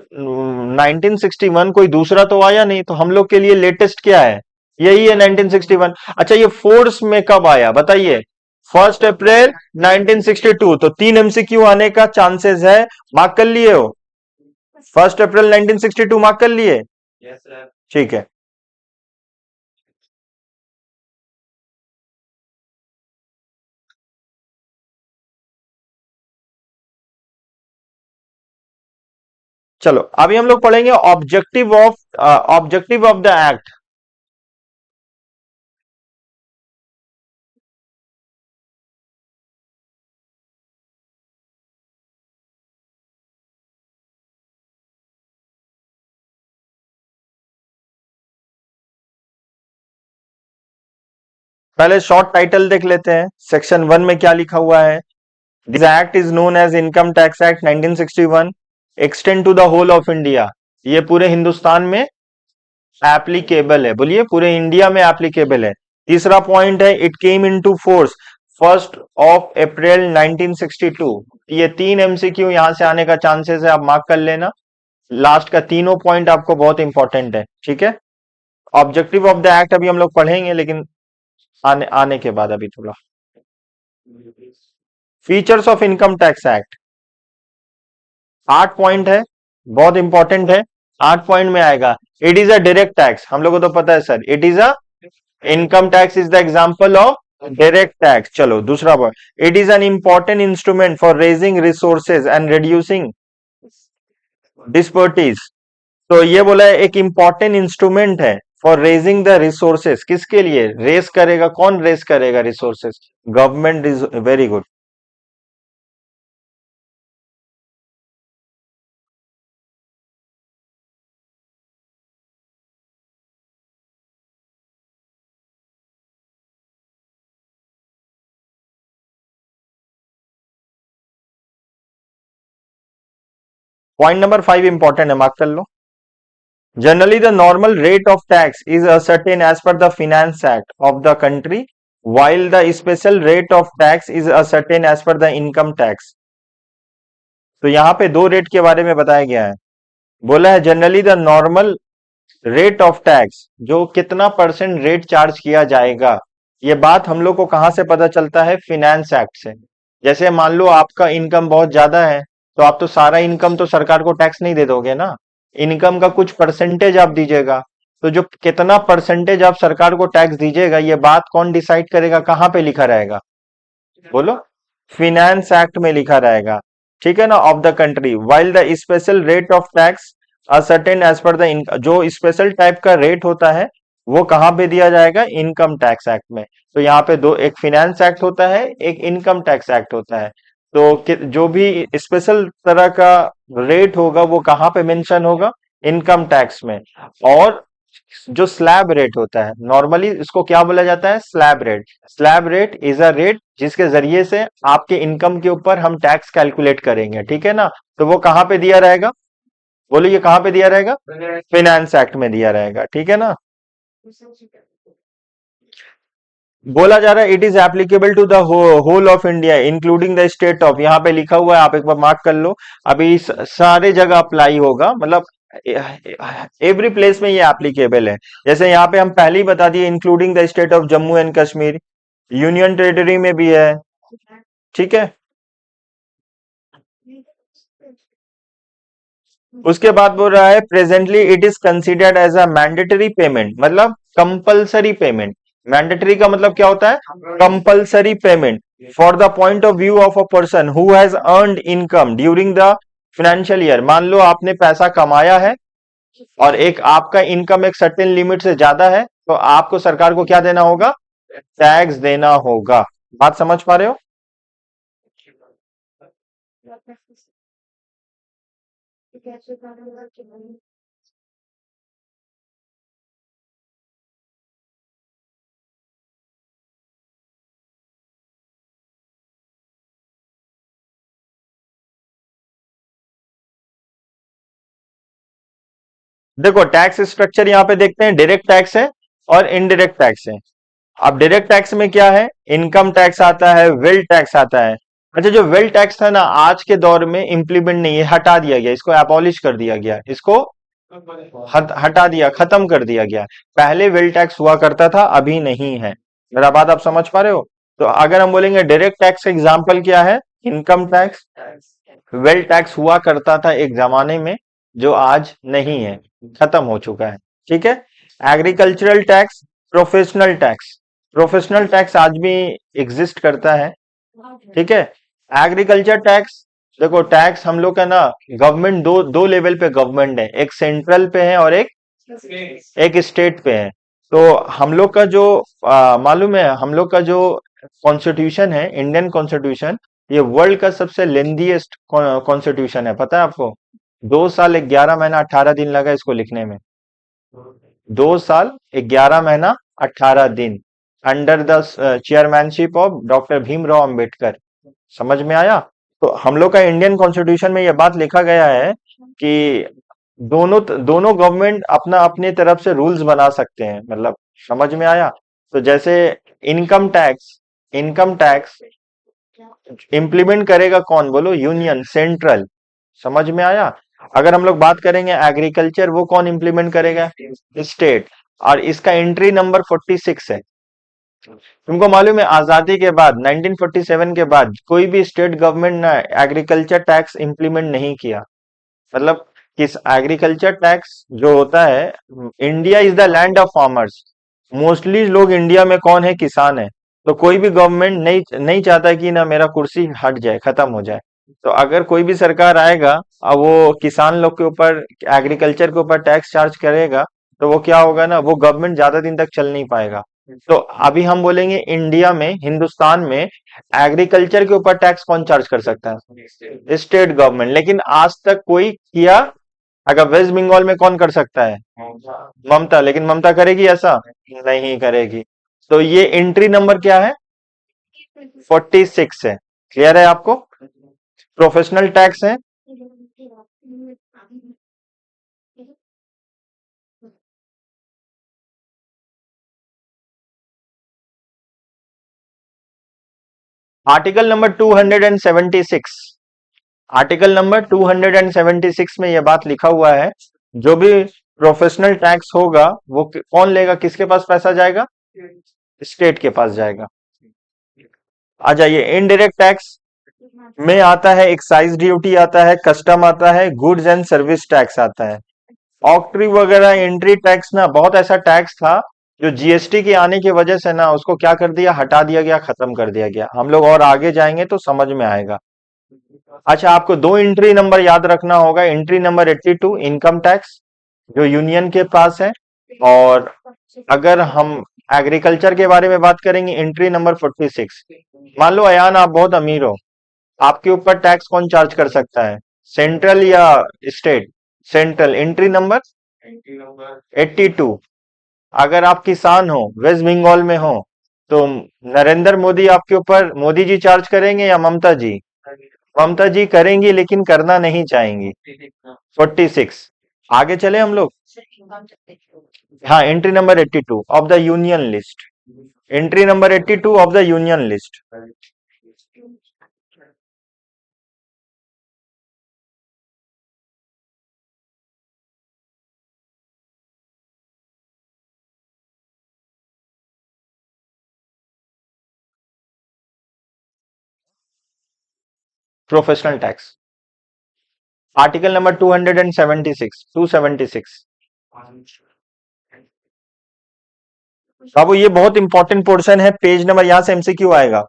[SPEAKER 1] 1961 कोई दूसरा तो आया नहीं, तो हम लोग के लिए लेटेस्ट क्या है? यही है 1961। अच्छा, ये फोर्स में कब आया बताइए? 1 अप्रैल 1962। तो 3 MCQ आने का चांसेस है। मार्क कर लिए हो? 1 अप्रैल 1962 मार्क कर लिए? ठीक है। चलो अभी हम लोग पढ़ेंगे ऑब्जेक्टिव ऑफ द एक्ट। पहले शॉर्ट टाइटल देख लेते हैं, सेक्शन 1 में क्या लिखा हुआ है। This act is known as income tax act 1961, extend to the whole of India. ये पूरे हिंदुस्तान में एप्लीकेबल है। बोलिए पूरे इंडिया में एप्लीकेबल है। तीसरा पॉइंट है, इट केम इनटू फोर्स 1 अप्रैल 1962। ये 3 MCQ यहां से आने का चांसेस है, आप मार्क कर लेना। लास्ट का तीनों पॉइंट आपको बहुत इंपॉर्टेंट है, ठीक है। ऑब्जेक्टिव ऑफ द एक्ट अभी हम लोग पढ़ेंगे, लेकिन आने आने के बाद अभी थोड़ा। Features of income tax act 8 point है, बहुत इंपॉर्टेंट है। 8 पॉइंट में आएगा, it is a direct tax. हम लोग को तो पता है sir, it is a income tax is the example of direct tax. चलो दूसरा point, it is an important instrument for raising resources and reducing disparities. तो ये बोला है एक इंपॉर्टेंट इंस्ट्रूमेंट है फॉर रेजिंग द रिसोर्सेस। किसके लिए रेस करेगा? कौन रेस करेगा resources? Government is very good. Point number 5 important है, मार्क कर लो। Generally, the normal rate of tax is ascertained as per the Finance Act of the country, while the special rate of tax is ascertained as per the income tax. तो यहाँ पे दो rate के बारे में बताया गया है। बोला है generally the normal rate of tax, जो कितना परसेंट रेट चार्ज किया जाएगा। ये बात हम लोग को कहां से पता चलता है? फिनेंस एक्ट से। जैसे मान लो आपका इनकम बहुत ज्यादा है, तो आप तो सारा इनकम तो सरकार को टैक्स नहीं दे दोगे ना। इनकम का कुछ परसेंटेज आप दीजिएगा। तो जो कितना परसेंटेज आप सरकार को टैक्स दीजिएगा, ये बात कौन डिसाइड करेगा? कहां पे लिखा रहेगा? बोलो। फिनेंस एक्ट में लिखा रहेगा, ठीक है ना, of the country. While the special rate of tax ascertain as per the, जो स्पेशल टाइप का रेट होता है वो कहां पे दिया जाएगा? इनकम टैक्स एक्ट में। तो यहाँ पे दो, एक फिनेंस एक्ट होता है, एक इनकम टैक्स एक्ट होता है। तो जो भी स्पेशल तरह का रेट होगा वो कहां पे मेंशन होगा? इनकम टैक्स में। और जो स्लैब रेट होता है, नॉर्मली इसको क्या बोला जाता है? Slab rate. Slab rate is a rate जिसके जरिए से आपके इनकम के ऊपर हम टैक्स कैलकुलेट करेंगे, ठीक है ना। तो वो कहां पे दिया रहेगा? बोलो ये कहां पे दिया रहेगा? फिनेंस एक्ट में दिया रहेगा, ठीक है ना। बोला जा रहा है it is applicable to the whole of India including the state of, यहाँ पे लिखा हुआ है, आप एक बार मार्क कर लो। अभी सारे जगह अप्लाई होगा, मतलब एवरी प्लेस में ये एप्लीकेबल है। जैसे यहाँ पे हम पहले ही बता दिए, including the state of Jammu and Kashmir, union territory में भी है, ठीक है। उसके बाद बोल रहा है presently it is considered as a mandatory payment, मतलब कंपलसरी पेमेंट। मैंडेटरी का मतलब क्या होता है? Compulsory payment for the point of view of a person who has earned income during the financial year. मान लो आपने पैसा कमाया है और एक आपका इनकम एक सर्टेन लिमिट से ज्यादा है, तो आपको सरकार को क्या देना होगा? टैक्स देना होगा। बात समझ पा रहे हो? देखो टैक्स स्ट्रक्चर यहाँ पे देखते हैं, डायरेक्ट टैक्स है और इनडायरेक्ट टैक्स है। अब डायरेक्ट टैक्स में क्या है, इनकम टैक्स आता है, वेल्थ टैक्स आता है। अच्छा, जो वेल्थ टैक्स था ना, आज के दौर में इम्प्लीमेंट नहीं है, हटा दिया गया, इसको एबॉलिश कर दिया गया, इसको हटा दिया, खत्म कर दिया गया। पहले वेल्थ टैक्स हुआ करता था, अभी नहीं है। मेरा बात आप समझ पा रहे हो? तो अगर हम बोलेंगे डायरेक्ट टैक्स का एग्जाम्पल क्या है, इनकम टैक्स। वेल्थ टैक्स हुआ करता था एक जमाने में, जो आज नहीं है, खत्म हो चुका है। ठीक है। Agricultural tax, professional tax. Professional tax आज भी एग्जिस्ट करता है। ठीक है। एग्रीकल्चर टैक्स, देखो टैक्स हम लोग का ना, गवर्नमेंट दो दो लेवल पे गवर्नमेंट है, एक सेंट्रल पे है और एक स्टेट पे है। तो हम लोग का जो मालूम है, हम लोग का जो कॉन्स्टिट्यूशन है, इंडियन कॉन्स्टिट्यूशन, ये वर्ल्ड का सबसे लेंथीएस्ट कॉन्स्टिट्यूशन है, पता है आपको? 2 साल 11 महीना 18 दिन लगा इसको लिखने में। 2 साल 11 महीना 18 दिन, under the chairmanship of doctor Bhimrao Ambedkar. समझ में आया? तो हम लोग का इंडियन कॉन्स्टिट्यूशन में यह बात लिखा गया है कि दोनों दोनों गवर्नमेंट अपना अपनी तरफ से रूल्स बना सकते हैं, मतलब समझ में आया? तो जैसे income tax, income tax implement करेगा कौन, बोलो? Union, central. समझ में आया? अगर हम लोग बात करेंगे एग्रीकल्चर, वो कौन इम्प्लीमेंट करेगा? स्टेट। और इसका एंट्री नंबर 46 है। तुमको मालूम है आजादी के बाद 1947 के बाद कोई भी स्टेट गवर्नमेंट ने एग्रीकल्चर टैक्स इंप्लीमेंट नहीं किया। मतलब किस एग्रीकल्चर टैक्स जो होता है, India is the land of farmers. Mostly लोग इंडिया में कौन है, किसान है। तो कोई भी गवर्नमेंट नहीं नहीं चाहता कि ना मेरा कुर्सी हट जाए, खत्म हो जाए। तो अगर कोई भी सरकार आएगा और वो किसान लोग के ऊपर, एग्रीकल्चर के ऊपर टैक्स चार्ज करेगा, तो वो क्या होगा ना, वो गवर्नमेंट ज्यादा दिन तक चल नहीं पाएगा। तो अभी हम बोलेंगे इंडिया में, हिंदुस्तान में एग्रीकल्चर के ऊपर टैक्स कौन चार्ज कर सकता है? State government. लेकिन आज तक कोई किया? अगर वेस्ट बंगाल में कौन कर सकता है? ममता। लेकिन ममता करेगी ऐसा? नहीं करेगी। तो ये एंट्री नंबर क्या है? 46 है। क्लियर है आपको? प्रोफेशनल टैक्स है। आर्टिकल नंबर 276, आर्टिकल नंबर 276 में यह बात लिखा हुआ है, जो भी प्रोफेशनल टैक्स होगा वो कौन लेगा, किसके पास पैसा जाएगा? स्टेट के पास जाएगा। आ जाइए, इनडायरेक्ट टैक्स में आता है एक्साइज ड्यूटी, आता है कस्टम, आता है गुड्स एंड सर्विस टैक्स, आता है ऑक्ट्री वगैरह। एंट्री टैक्स ना, बहुत ऐसा टैक्स था जो जीएसटी के आने की वजह से ना उसको क्या कर दिया, हटा दिया गया, खत्म कर दिया गया। हम लोग और आगे जाएंगे तो समझ में आएगा। अच्छा, आपको दो एंट्री नंबर याद रखना होगा। एंट्री नंबर 82 इनकम टैक्स, जो यूनियन के पास है। और अगर हम एग्रीकल्चर के बारे में बात करेंगे, एंट्री नंबर 46। मान लो अयान आप बहुत अमीर हो, आपके ऊपर टैक्स कौन चार्ज कर सकता है, सेंट्रल या स्टेट? सेंट्रल। Entry number 82। अगर आप किसान हो, वेस्ट बंगाल में हो, तो नरेंद्र मोदी आपके ऊपर, मोदी जी चार्ज करेंगे या ममता जी? ममता जी करेंगी, लेकिन करना नहीं चाहेंगी। 46। आगे चले हम लोग। हाँ, entry number 82 of the union list. Entry number 82 of the union list. Professional tax, article number 276, 276। बाबू ये बहुत इंपॉर्टेंट पोर्शन है, पेज नंबर, यहां से एमसीक्यू आएगा।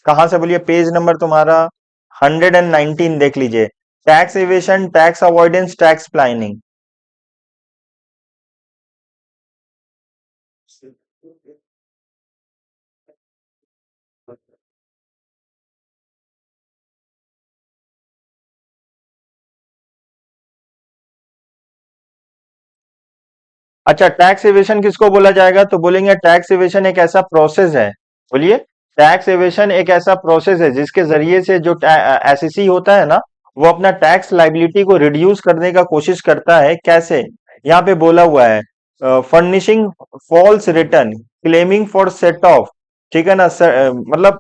[SPEAKER 1] कहां से बोलिए? पेज नंबर तुम्हारा 119 देख लीजिए। Tax aviation, tax avoidance, tax planning. अच्छा, टैक्स एवेशन किसको बोला जाएगा? तो बोलेंगे टैक्स एवेशन एक ऐसा प्रोसेस है। बोलिए। टैक्स एवेशन एक ऐसा प्रोसेस है जिसके जरिए से जो एसईसी होता है ना, वो अपना टैक्स लाइबिलिटी को रिड्यूस करने का कोशिश करता है। कैसे? यहाँ पे बोला हुआ है furnishing false return claiming for set off, ठीक है ना सर, मतलब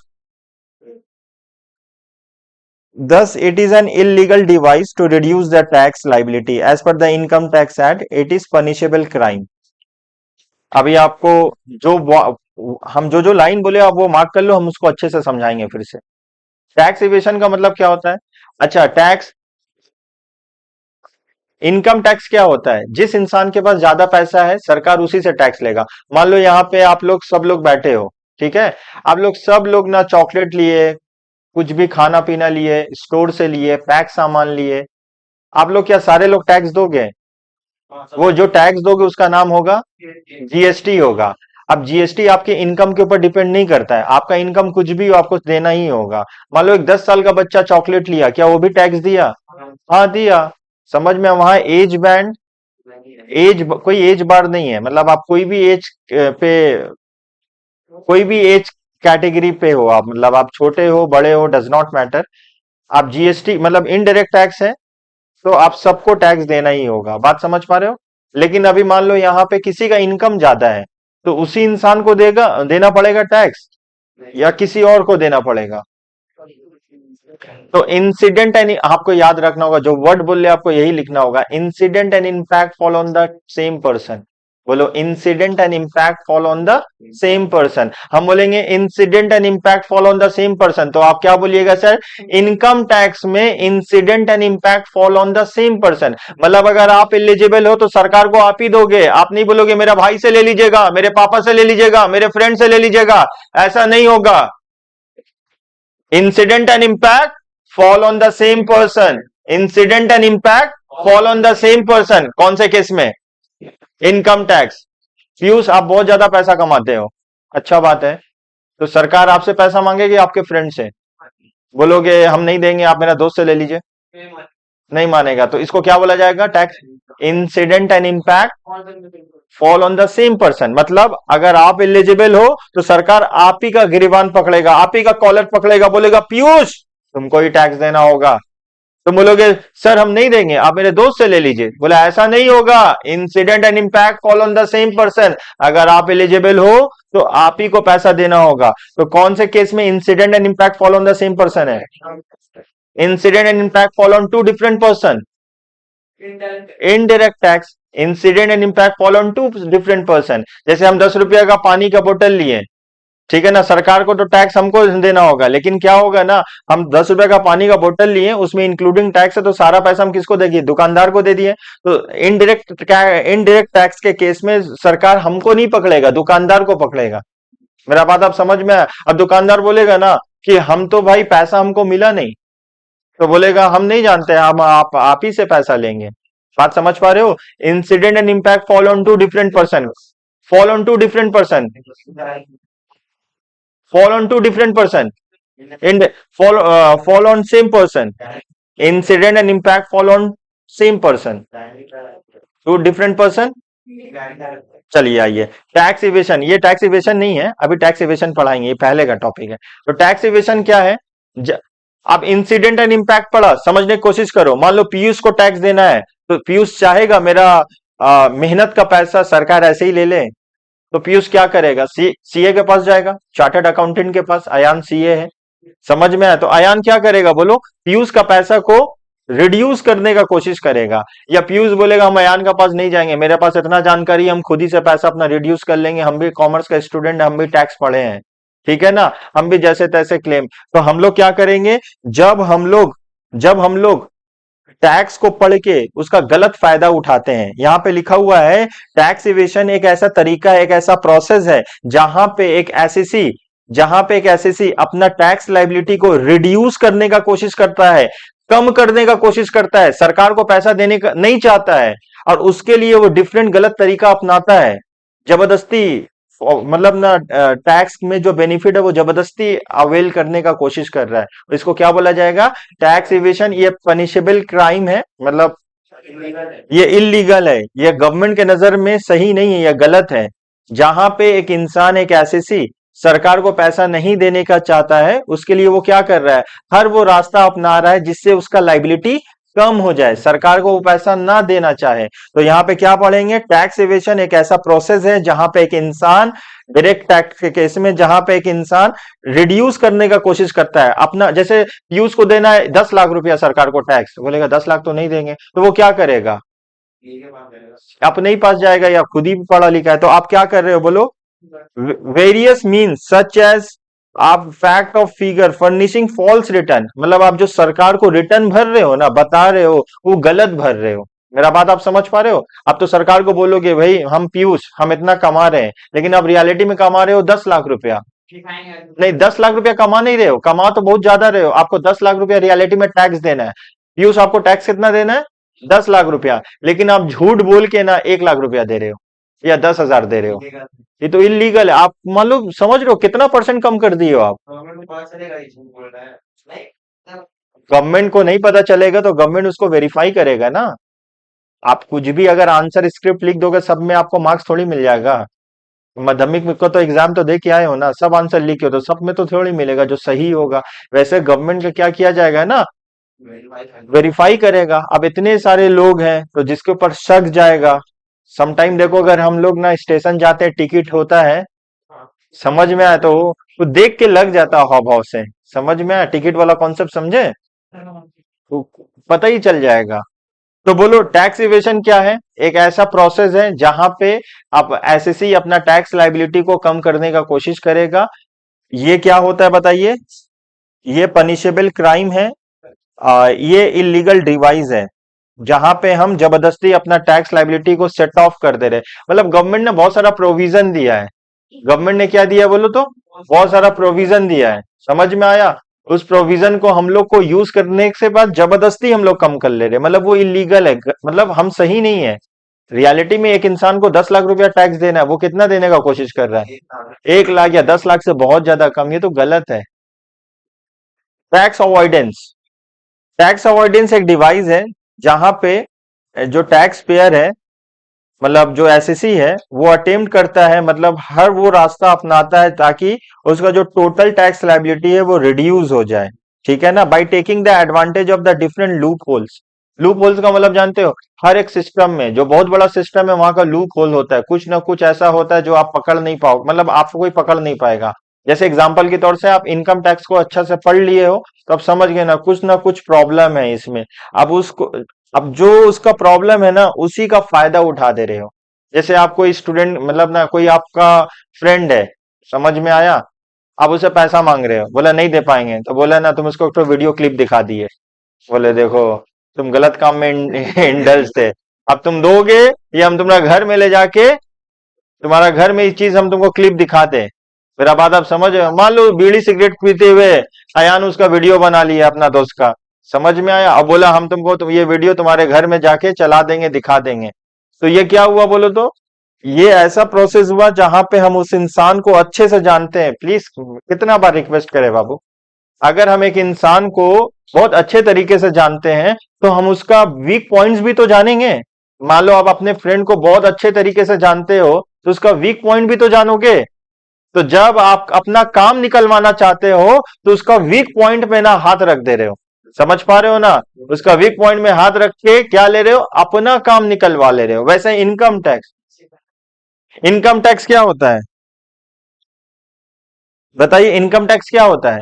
[SPEAKER 1] thus it is an illegal device to reduce the tax liability as per the income tax act, it is punishable crime। अभी आपको हम जो जो लाइन बोले आप वो मार्क कर लो, हम उसको अच्छे से समझाएंगे फिर से। टैक्स इवेशन का मतलब क्या होता है? अच्छा, टैक्स इनकम टैक्स क्या होता है? जिस इंसान के पास ज्यादा पैसा है सरकार उसी से टैक्स लेगा। मान लो यहाँ पे आप लोग सब लोग बैठे हो, ठीक है, आप लोग सब लोग ना चॉकलेट लिए, कुछ भी खाना पीना लिए, स्टोर से लिए, पैक सामान लिए, आप लोग क्या सारे लोग टैक्स दोगे? वो जो टैक्स दोगे उसका नाम होगा जीएसटी होगा। अब जीएसटी आपके इनकम के ऊपर डिपेंड नहीं करता है, आपका इनकम कुछ भी हो आपको देना ही होगा। मान लो एक 10 साल का बच्चा चॉकलेट लिया, क्या वो भी टैक्स दिया? हाँ दिया। समझ में? वहां एज बैंड, कोई एज बार नहीं है, मतलब आप कोई भी एज पे, कोई भी एज कैटेगरी पे हो आप, मतलब आप छोटे हो बड़े हो डज नॉट मैटर, आप जीएसटी मतलब इनडायरेक्ट टैक्स है तो आप सबको टैक्स देना ही होगा। बात समझ पा रहे हो? लेकिन अभी मान लो यहाँ पे किसी का इनकम ज्यादा है तो उसी इंसान को देना पड़ेगा टैक्स, या किसी और को देना पड़ेगा? तो इंसिडेंट एंड, आपको याद रखना होगा जो वर्ड बोल रहे आपको यही लिखना होगा, incident and impact fall on the same person. बोलो incident and impact fall on the same person. हम बोलेंगे incident and impact fall on the same person, तो आप क्या बोलिएगा सर? इनकम टैक्स में incident and impact fall on the same person, मतलब अगर आप एलिजिबल हो तो सरकार को आप ही दोगे, आप नहीं बोलोगे मेरा भाई से ले लीजिएगा, मेरे पापा से ले लीजिएगा, मेरे फ्रेंड से ले लीजिएगा, ऐसा नहीं होगा। Incident and impact fall on the same person, incident and impact fall on the same person. कौन से केस में? Income tax. पीयूष आप बहुत ज्यादा पैसा कमाते हो, अच्छा बात है, तो सरकार आपसे पैसा मांगेगी आपके फ्रेंड से, बोलोगे हम नहीं देंगे आप मेरा दोस्त से ले लीजिए, नहीं मानेगा, तो इसको क्या बोला जाएगा? Tax. Incident and impact fall on the same person, मतलब अगर आप एलिजिबल हो तो सरकार आप ही का गिरबान पकड़ेगा, आप ही का कॉलर पकड़ेगा, बोलेगा पीयूष तुमको ही टैक्स देना होगा। तुम बोलोगे सर हम नहीं देंगे आप मेरे दोस्त से ले लीजिए, बोला ऐसा नहीं होगा, incident and impact fall on the same person, अगर आप एलिजिबल हो तो आप ही को पैसा देना होगा। तो कौन से केस में incident and impact fall on the same person है? Incident and impact fall on two different person, indirect tax. Incident and impact fall on two different person. जैसे हम 10 रुपया का पानी का बोतल लिए, ठीक है ना, सरकार को तो टैक्स हमको देना होगा, लेकिन क्या होगा ना, हम 10 रुपए का पानी का बोतल लिए उसमें इंक्लूडिंग टैक्स है तो सारा पैसा हम किसको देंगे? दुकानदार को दे दिए। तो इनडायरेक्ट टैक्स के केस में सरकार हमको नहीं पकड़ेगा, दुकानदार को पकड़ेगा। मेरा बात आप समझ में आया? अब दुकानदार बोलेगा ना कि हम तो भाई पैसा हमको मिला नहीं, तो बोलेगा हम नहीं जानते, हम आप ही से पैसा लेंगे। बात समझ पा रहे हो? Incident and impact fall on two different person, fall on two different person, fall on two different person, and fall on same person. Incident and impact fall on same person, two different person। चलिए आइए, tax evasion, ये tax evasion नहीं है, अभी tax evasion पढ़ाएंगे, ये पहले का टॉपिक है। तो टैक्स इवेशन क्या है? अब इंसिडेंट एंड इम्पैक्ट पढ़ा, समझने की कोशिश करो। मान लो पीयूष को टैक्स देना है तो पीयूष चाहेगा मेरा मेहनत का पैसा सरकार ऐसे ही ले ले, तो पीयूष क्या करेगा? सीए के पास जाएगा, चार्टर्ड अकाउंटेंट के पास, अयान सीए है, समझ में आया? तो अयान क्या करेगा? बोलो पीयूष का पैसा को रिड्यूस करने का कोशिश करेगा, या पीयूष बोलेगा हम अयान का पास नहीं जाएंगे, मेरे पास इतना जानकारी है, हम खुद ही से पैसा अपना रिड्यूस कर लेंगे, हम भी कॉमर्स का स्टूडेंट, हम भी टैक्स पढ़े हैं, ठीक है ना, हम भी जैसे तैसे क्लेम। तो हम लोग क्या करेंगे, जब हम लोग टैक्स को पढ़ के उसका गलत फायदा उठाते हैं, यहां पे लिखा हुआ है टैक्स इवेशन एक ऐसा तरीका है, एक ऐसा प्रोसेस है जहां पे एक एसएससी अपना टैक्स लाइबिलिटी को रिड्यूस करने का कोशिश करता है, कम करने का कोशिश करता है, सरकार को पैसा देने का नहीं चाहता है, और उसके लिए वो डिफरेंट गलत तरीका अपनाता है, जबरदस्ती, मतलब ना टैक्स में जो बेनिफिट है वो जबरदस्ती अवेल करने का कोशिश कर रहा है। इसको क्या बोला जाएगा? Tax evasion. ये पनिशेबल क्राइम है, मतलब ये इलीगल है, ये गवर्नमेंट के नजर में सही नहीं है, ये गलत है। जहां पे एक इंसान, एक एसएससी सरकार को पैसा नहीं देने का चाहता है, उसके लिए वो क्या कर रहा है? हर वो रास्ता अपना रहा है जिससे उसका लाइबिलिटी कम हो जाए, सरकार को वो पैसा ना देना चाहे, तो यहाँ पे क्या पढ़ेंगे, टैक्स एवेशन एक ऐसा प्रोसेस है जहां पे एक इंसान डायरेक्ट टैक्स के केस में, जहां पे एक इंसान रिड्यूस करने का कोशिश करता है अपना, जैसे पीयूष को देना है 10 लाख रुपया सरकार को टैक्स, बोलेगा 10 लाख तो नहीं देंगे, तो वो क्या करेगा, अपने ही पास जाएगा, या खुद ही पढ़ा लिखा है, तो आप क्या कर रहे हो बोलो, वेरियस मीन्स सच एज, आप fact of figure furnishing false return, मतलब आप जो सरकार को रिटर्न भर रहे हो ना, बता रहे हो, वो गलत भर रहे हो। मेरा बात आप समझ पा रहे हो, आप तो सरकार को बोलोगे भाई हम पीयूष हम इतना कमा रहे हैं, लेकिन आप रियलिटी में कमा रहे हो 10 लाख रुपया, नहीं 10 लाख रुपया कमा नहीं रहे हो, कमा तो बहुत ज्यादा रहे हो, आपको 10 लाख रुपया रियलिटी में टैक्स देना है, पीयूष आपको टैक्स कितना देना है, 10 लाख रुपया, लेकिन आप झूठ बोल के ना 1 लाख रुपया दे रहे हो या 10 हजार दे रहे हो, ये तो इलीगल है। आप मान लो समझ रहे हो कितना परसेंट कम कर दिए हो आप, गवर्नमेंट को नहीं पता चलेगा तो गवर्नमेंट उसको वेरीफाई करेगा ना, आप कुछ भी अगर आंसर स्क्रिप्ट लिख दोगे सब में आपको मार्क्स थोड़ी मिल जाएगा, माध्यमिक में को तो एग्जाम तो दे के आए हो ना, सब आंसर लिखे हो तो सब में तो थोड़ी मिलेगा जो सही होगा, वैसे गवर्नमेंट का क्या किया जाएगा ना, वेरीफाई करेगा। अब इतने सारे लोग हैं तो जिसके ऊपर शक जाएगा, समटाइम देखो अगर हम लोग ना स्टेशन जाते हैं टिकट होता है, समझ में आया तो वो देख के लग जाता है हाव भाव से, समझ में आया टिकट वाला कॉन्सेप्ट समझे, तो पता ही चल जाएगा। तो बोलो टैक्स इवेशन क्या है, एक ऐसा प्रोसेस है जहां पे आप एसएससी अपना टैक्स लाइबिलिटी को कम करने का कोशिश करेगा। ये क्या होता है बताइए, ये पनिशेबल क्राइम है, ये इलीगल डिवाइस है जहां पे हम जबरदस्ती अपना टैक्स लाइबिलिटी को सेट ऑफ कर दे रहे, मतलब गवर्नमेंट ने बहुत सारा प्रोविजन दिया है, गवर्नमेंट ने क्या दिया बोलो तो, बहुत सारा प्रोविजन दिया है, समझ में आया, उस प्रोविजन को हम लोग को यूज करने से बाद जबरदस्ती हम लोग कम कर ले रहे, मतलब वो इलीगल है, मतलब हम सही नहीं है। रियलिटी में एक इंसान को 10 लाख रुपया टैक्स देना है, वो कितना देने का कोशिश कर रहा है, 1 लाख या 10 लाख से बहुत ज्यादा कम, ये तो गलत है। टैक्स अवॉइडेंस, टैक्स अवॉइडेंस एक डिवाइस है जहां पे जो टैक्स पेयर है, मतलब जो एसएससी है वो अटेम्प्ट करता है, मतलब हर वो रास्ता अपनाता है ताकि उसका जो टोटल टैक्स लायबिलिटी है वो रिड्यूस हो जाए, ठीक है ना, by taking the advantage of the different loop holes. Loop holes का मतलब जानते हो, हर एक सिस्टम में जो बहुत बड़ा सिस्टम है वहां का लूप होल होता है, कुछ ना कुछ ऐसा होता है जो आप पकड़ नहीं पाओ, मतलब आपको कोई पकड़ नहीं पाएगा। जैसे एग्जांपल के तौर से आप इनकम टैक्स को अच्छा से पढ़ लिए हो तो आप समझ गए ना कुछ प्रॉब्लम है इसमें, अब उसको, अब जो उसका प्रॉब्लम है ना उसी का फायदा उठा दे रहे हो। जैसे आप कोई स्टूडेंट, मतलब ना कोई आपका फ्रेंड है, समझ में आया, आप उसे पैसा मांग रहे हो, बोला नहीं दे पाएंगे, तो बोला ना तुम उसको एक तो वीडियो क्लिप दिखा दिए, बोले देखो तुम गलत काम में इंडल्ज थे, अब तुम दोगे ये हम तुम्हारा घर में ले जाके, तुम्हारा घर में ये चीज हम तुमको क्लिप दिखाते, मेरा बात आप समझ रहे हो? मान लो बीड़ी सिगरेट पीते हुए अयान उसका वीडियो बना लिया अपना दोस्त का, समझ में आया, अब बोला हम तुमको तुम ये वीडियो तुम्हारे घर में जाके चला देंगे दिखा देंगे, तो ये क्या हुआ बोलो तो, ये ऐसा प्रोसेस हुआ जहां पे हम उस इंसान को अच्छे से जानते हैं। प्लीज कितना बार रिक्वेस्ट करें बाबू, अगर हम एक इंसान को बहुत अच्छे तरीके से जानते हैं तो हम उसका वीक पॉइंट्स भी तो जानेंगे। मान लो आप अपने फ्रेंड को बहुत अच्छे तरीके से जानते हो तो उसका वीक पॉइंट भी तो जानोगे, तो जब आप अपना काम निकलवाना चाहते हो तो उसका वीक पॉइंट पे ना हाथ रख दे रहे हो, समझ पा रहे हो ना, उसका वीक पॉइंट में हाथ रख के क्या ले रहे हो, अपना काम निकलवा ले रहे हो। वैसे इनकम टैक्स, इनकम टैक्स क्या होता है बताइए, इनकम टैक्स क्या होता है,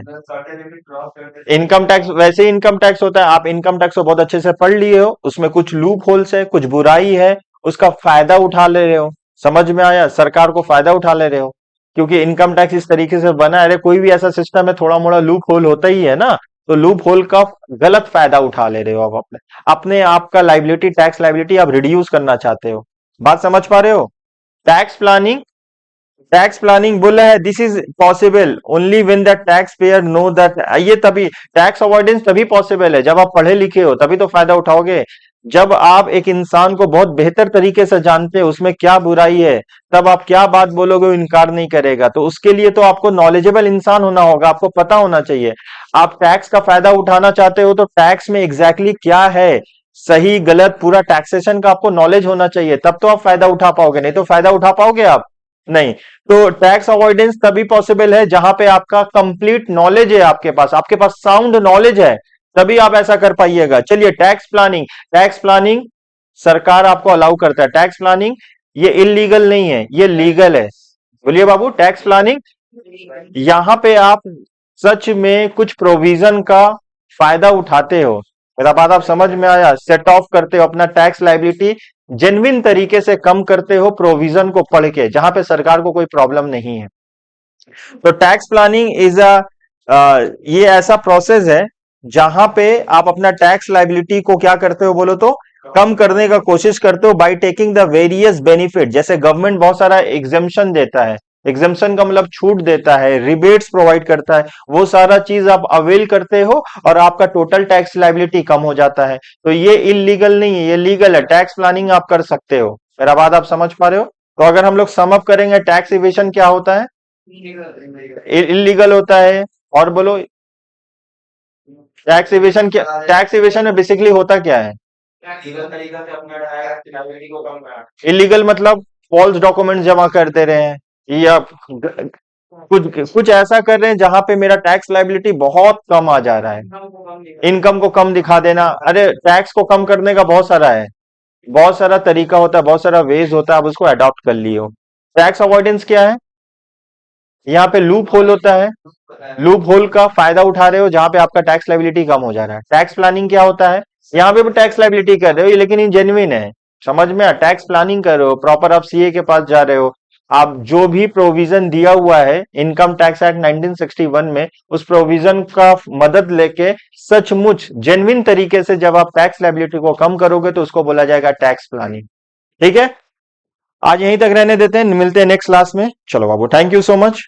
[SPEAKER 1] इनकम टैक्स वैसे इनकम टैक्स होता है, आप इनकम टैक्स को बहुत अच्छे से पढ़ लिए हो, उसमें कुछ लूप होल्स है, कुछ बुराई है, उसका फायदा उठा ले रहे हो, समझ में आया, सरकार को फायदा उठा ले रहे हो, क्योंकि इनकम टैक्स इस तरीके से बना है, अरे कोई भी ऐसा सिस्टम है थोड़ा मोड़ा लूप होल होता ही है ना, तो लूप होल का गलत फायदा उठा ले रहे हो आप, अपने अपने आपका लाइबिलिटी टैक्स लाइबिलिटी आप रिड्यूस करना चाहते हो, बात समझ पा रहे हो। टैक्स प्लानिंग, टैक्स प्लानिंग बोला है this is possible only when the tax payer know that, ये तभी टैक्स अवॉइडेंस तभी पॉसिबल है जब आप पढ़े लिखे हो, तभी तो फायदा उठाओगे। जब आप एक इंसान को बहुत बेहतर तरीके से जानते हो उसमें क्या बुराई है, तब आप क्या बात बोलोगे वो इनकार नहीं करेगा, तो उसके लिए तो आपको नॉलेजेबल इंसान होना होगा, आपको पता होना चाहिए। आप टैक्स का फायदा उठाना चाहते हो तो टैक्स में एग्जैक्टली क्या है, सही गलत पूरा टैक्सेशन का आपको नॉलेज होना चाहिए, तब तो आप फायदा उठा पाओगे, नहीं तो फायदा उठा पाओगे आप नहीं। तो टैक्स अवॉइडेंस तभी पॉसिबल है जहां पे आपका कंप्लीट नॉलेज है, आपके पास साउंड नॉलेज है, तभी आप ऐसा कर पाइएगा। चलिए, टैक्स प्लानिंग। टैक्स प्लानिंग सरकार आपको अलाउ करता है। टैक्स प्लानिंग ये इलीगल नहीं है, ये लीगल है। बोलिए बाबू, टैक्स प्लानिंग यहां पे आप सच में कुछ प्रोविजन का फायदा उठाते हो। मेरा बात आप समझ में आया? सेट ऑफ करते हो अपना टैक्स लाइबिलिटी, जेन्युइन तरीके से कम करते हो प्रोविजन को पढ़ के, जहां पे सरकार को कोई प्रॉब्लम नहीं है। तो टैक्स प्लानिंग इज ये ऐसा प्रोसेस है जहां पे आप अपना टैक्स लाइबिलिटी को क्या करते हो बोलो तो, कम करने का कोशिश करते हो by taking the various benefit. जैसे गवर्नमेंट बहुत सारा एग्जेम्पशन देता है, एग्जेम्पशन का मतलब छूट देता है, रिबेट्स प्रोवाइड करता है, वो सारा चीज आप अवेल करते हो और आपका टोटल टैक्स लाइबिलिटी कम हो जाता है। तो ये इलीगल नहीं है, ये लीगल है। टैक्स प्लानिंग आप कर सकते हो। मेरा बात आप समझ पा रहे हो? तो अगर हम लोग सम अप करेंगे, टैक्स इवेशन क्या होता है? इलीगल होता है। और बोलो, टैक्स इवेशन क्या, टैक्स इवेशन में बेसिकली होता क्या है? इलीगल मतलब फॉल्स डॉक्यूमेंट जमा कर दे रहे हैं, या कुछ कुछ ऐसा कर रहे हैं जहां पे मेरा टैक्स लाइबिलिटी बहुत कम आ जा रहा है। इनकम को कम दिखा देना। अरे, टैक्स को कम करने का बहुत सारा है, बहुत सारा तरीका होता है, बहुत सारा वेज होता है, आप उसको अडॉप्ट कर लिए हो। टैक्स अवॉइडेंस क्या है? यहाँ पे लूप होल होता है, लूप होल का फायदा उठा रहे हो जहां पे आपका टैक्स लाइबिलिटी कम हो जा रहा है। टैक्स प्लानिंग क्या होता है? यहाँ पे भी टैक्स लाइबिलिटी कर रहे हो, लेकिन ये जेन्युइन है। समझ में? टैक्स प्लानिंग कर रहे हो, प्रॉपर आप सीए के पास जा रहे हो, आप जो भी प्रोविजन दिया हुआ है इनकम टैक्स एक्ट 1961 में, उस प्रोविजन का मदद लेके सचमुच जेन्युइन तरीके से जब आप टैक्स लाइबिलिटी को कम करोगे तो उसको बोला जाएगा टैक्स प्लानिंग। ठीक है, आज यहीं तक रहने देते हैं, मिलते हैं नेक्स्ट क्लास में। चलो बाबू, थैंक यू सो मच।